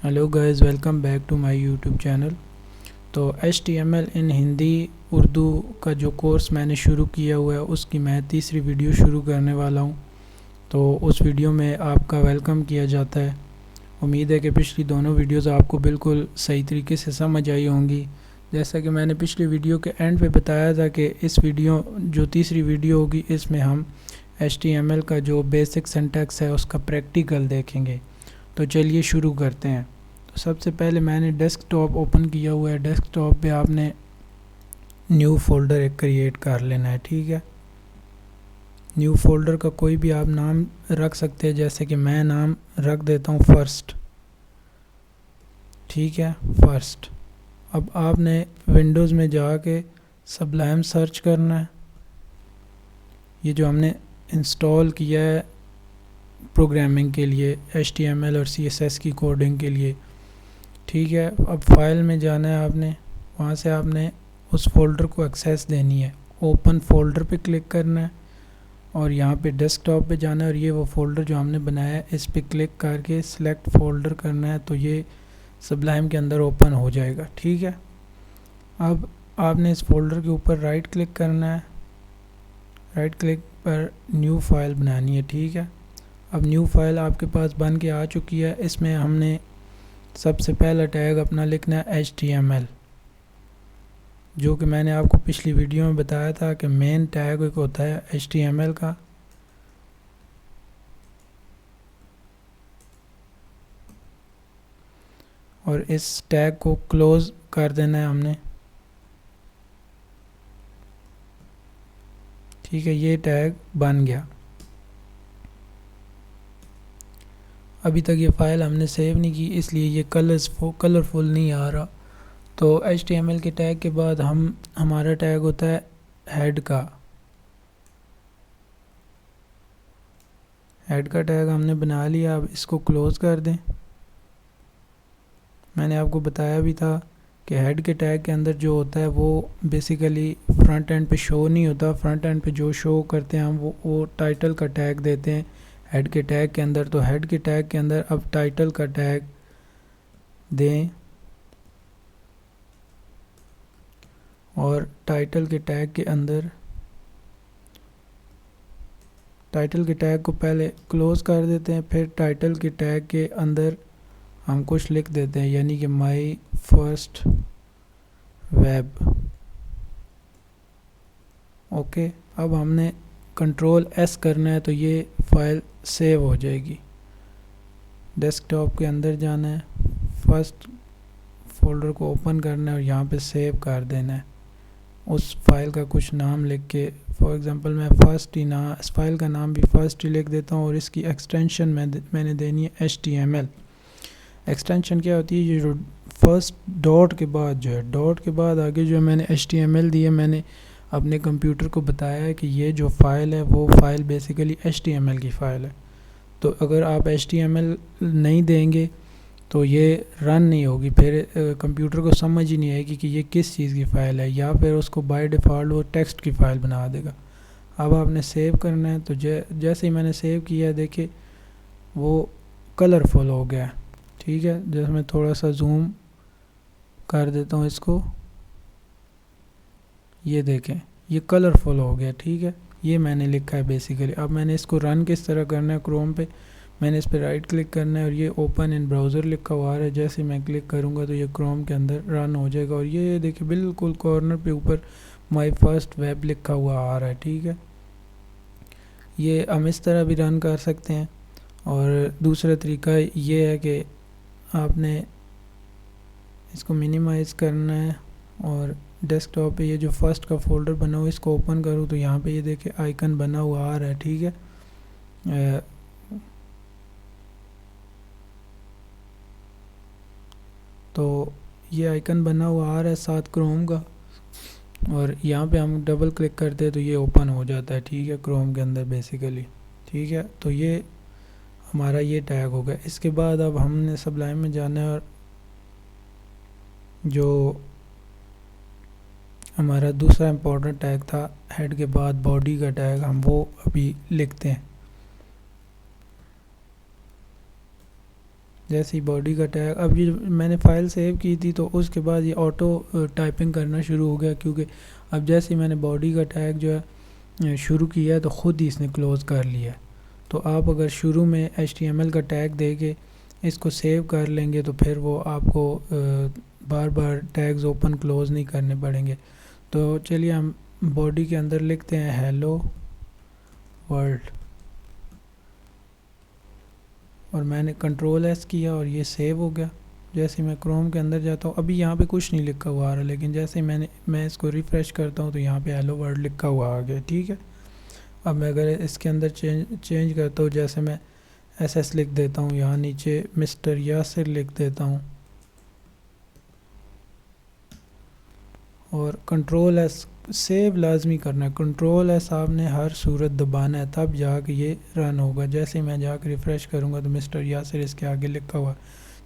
Hello guys, welcome back to my YouTube channel. तो HTML in Hindi Urdu का जो course मैंने शुरू किया हुआ है उसकी मैं तीसरी वीडियो शुरू करने वाला हूं। तो उस वीडियो में आपका वेलकम किया जाता है। उम्मीद है कि पिछली दोनों वीडियोस आपको बिल्कुल सही तरीके से समझ आई होंगी। जैसा कि मैंने पिछली वीडियो के एंड पे बताया था कि इस वीडियो जो तीसरी वीडियो होगी इसमें हम HTML का जो बेसिक सिंटैक्स है उसका प्रैक्टिकल देखेंगे। तो चलिए शुरू करते हैं। तो सबसे पहले मैंने डेस्कटॉप ओपन किया हुआ है। डेस्कटॉप पे आपने न्यू फोल्डर एक क्रिएट कर लेना है, ठीक है। न्यू फोल्डर का कोई भी आप नाम रख सकते हैं, जैसे कि मैं नाम रख देता हूँ फर्स्ट, ठीक है, फर्स्ट। अब आपने विंडोज़ में जाके सबलाइम सर्च करना है। ये जो हमने इंस्टॉल किया है प्रोग्रामिंग के लिए, HTML और CSS की कोडिंग के लिए, ठीक है। अब फाइल में जाना है आपने, वहाँ से आपने उस फोल्डर को एक्सेस देनी है। ओपन फोल्डर पे क्लिक करना है और यहाँ पे डेस्कटॉप पे जाना है और ये वो फोल्डर जो हमने बनाया है इस पे क्लिक करके सिलेक्ट फोल्डर करना है। तो ये सबलाइम के अंदर ओपन हो जाएगा, ठीक है। अब आपने इस फोल्डर के ऊपर राइट क्लिक करना है। राइट क्लिक पर न्यू फाइल बनानी है, ठीक है। अब न्यू फाइल आपके पास बन के आ चुकी है। इसमें हमने सबसे पहला टैग अपना लिखना है HTML, जो कि मैंने आपको पिछली वीडियो में बताया था कि मेन टैग एक होता है HTML का। और इस टैग को क्लोज कर देना है हमने, ठीक है। ये टैग बन गया। अभी तक ये फाइल हमने सेव नहीं की, इसलिए ये कलरफुल नहीं आ रहा। तो HTML के टैग के बाद हमारा टैग होता है हेड का। हेड का टैग हमने बना लिया। अब इसको क्लोज कर दें। मैंने आपको बताया भी था कि हेड के टैग के अंदर जो होता है वो बेसिकली फ्रंट एंड पे शो नहीं होता। फ्रंट एंड पे जो शो करते हैं हम वो टाइटल का टैग देते हैं हेड के टैग के अंदर। तो हेड के टैग के अंदर अब टाइटल का टैग दें और टाइटल के टैग के अंदर टाइटल के टैग को पहले क्लोज कर देते हैं। फिर टाइटल के टैग के अंदर हम कुछ लिख देते हैं, यानी कि माई फर्स्ट वेब। ओके। अब हमने Ctrl+S करना है तो ये फाइल सेव हो जाएगी। डेस्कटॉप के अंदर जाना है, फर्स्ट फोल्डर को ओपन करना है और यहाँ पे सेव कर देना है। उस फाइल का कुछ नाम लिख के, फॉर एग्जांपल मैं फर्स्ट ही इस फाइल का नाम भी फर्स्ट ही लिख देता हूँ और इसकी एक्सटेंशन मैंने देनी है HTML। एक्सटेंशन क्या होती है? ये जो फर्स्ट डॉट के बाद जो है, डॉट के बाद आगे जो मैंने HTML दी है, मैंने अपने कंप्यूटर को बताया है कि ये जो फाइल है वो फाइल बेसिकली HTML की फ़ाइल है। तो अगर आप HTML नहीं देंगे तो ये रन नहीं होगी, फिर कंप्यूटर को समझ ही नहीं आएगी कि ये किस चीज़ की फ़ाइल है, या फिर उसको बाय डिफ़ॉल्ट वो टेक्स्ट की फ़ाइल बना देगा। अब आपने सेव करना है। तो जैसे ही मैंने सेव किया, देखिए वो कलरफुल हो गया, ठीक है। जैसे मैं थोड़ा सा जूम कर देता हूँ इसको, ये देखें ये कलरफुल हो गया, ठीक है। ये मैंने लिखा है बेसिकली। अब मैंने इसको रन किस तरह करना है, क्रोम पे मैंने इस पर राइट क्लिक करना है और ये ओपन इन ब्राउज़र लिखा हुआ आ रहा है। जैसे मैं क्लिक करूँगा तो ये क्रोम के अंदर रन हो जाएगा और ये देखिए बिल्कुल कॉर्नर पे ऊपर माई फर्स्ट वेब लिखा हुआ आ रहा है, ठीक है। ये हम इस तरह भी रन कर सकते हैं। और दूसरा तरीका ये है कि आपने इसको मिनिमाइज़ करना है और डेस्कटॉप पे ये जो फर्स्ट का फोल्डर बना हुआ इसको ओपन करूँ तो यहाँ पे ये देखिए आइकन बना हुआ आ रहा है, ठीक है। तो ये आइकन बना हुआ आ रहा है साथ क्रोम का, और यहाँ पे हम डबल क्लिक करते हैं तो ये ओपन हो जाता है, ठीक है, क्रोम के अंदर बेसिकली, ठीक है। तो ये हमारा ये टैग हो गया। इसके बाद अब हमने सबलाइम में जाना है और जो हमारा दूसरा इम्पोर्टेंट टैग था हेड के बाद बॉडी का टैग, हम वो अभी लिखते हैं। जैसे ही बॉडी का टैग, अब ये मैंने फ़ाइल सेव की थी तो उसके बाद ये ऑटो टाइपिंग करना शुरू हो गया, क्योंकि अब जैसे ही मैंने बॉडी का टैग जो है शुरू किया है तो ख़ुद ही इसने क्लोज़ कर लिया। तो आप अगर शुरू में HTML का टैग दे के इसको सेव कर लेंगे तो फिर वो आपको बार बार टैग्स ओपन क्लोज़ नहीं करने पड़ेंगे। तो चलिए हम बॉडी के अंदर लिखते हैं हेलो वर्ल्ड, और मैंने Ctrl+S किया और ये सेव हो गया। जैसे मैं क्रोम के अंदर जाता हूँ, अभी यहाँ पे कुछ नहीं लिखा हुआ आ रहा, लेकिन जैसे ही मैं इसको रिफ़्रेश करता हूँ तो यहाँ पे हेलो वर्ल्ड लिखा हुआ आ गया। ठीक है, अब मैं अगर इसके अंदर चेंज करता हूँ, जैसे मैं SS लिख देता हूँ, यहाँ नीचे मिस्टर यासिर लिख देता हूँ और Ctrl+S सेव लाजमी करना है। Ctrl+S आपने हर सूरत दबाना है, तब जाके ये रन होगा। जैसे ही मैं जाकर रिफ़्रेश करूँगा तो मिस्टर यासिर इसके आगे लिखा हुआ।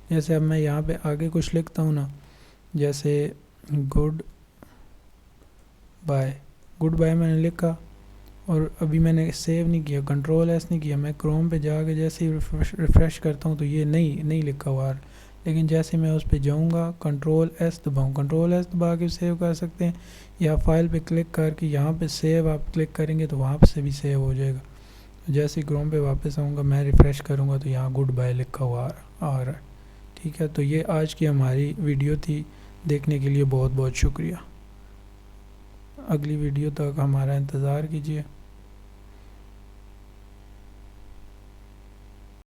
जैसे अब मैं यहाँ पे आगे कुछ लिखता हूँ ना, जैसे गुड बाय मैंने लिखा और अभी मैंने सेव नहीं किया, Ctrl+S नहीं किया। मैं क्रोम पे जाके जैसे ही रिफ़्रेश करता हूँ तो ये नहीं लिखा हुआ, लेकिन जैसे मैं उस पर जाऊँगा Ctrl+S दबाऊँ, Ctrl+S दबा के सेव कर सकते हैं, या फाइल पे क्लिक करके यहाँ पे सेव आप क्लिक करेंगे तो वहाँ से भी सेव हो जाएगा। जैसे ही क्रोम पे वापस आऊँगा, मैं रिफ़्रेश करूँगा तो यहाँ गुड बाय लिखा हुआ आ रहा है। ठीक है, तो ये आज की हमारी वीडियो थी। देखने के लिए बहुत बहुत शुक्रिया। अगली वीडियो तक हमारा इंतज़ार कीजिए।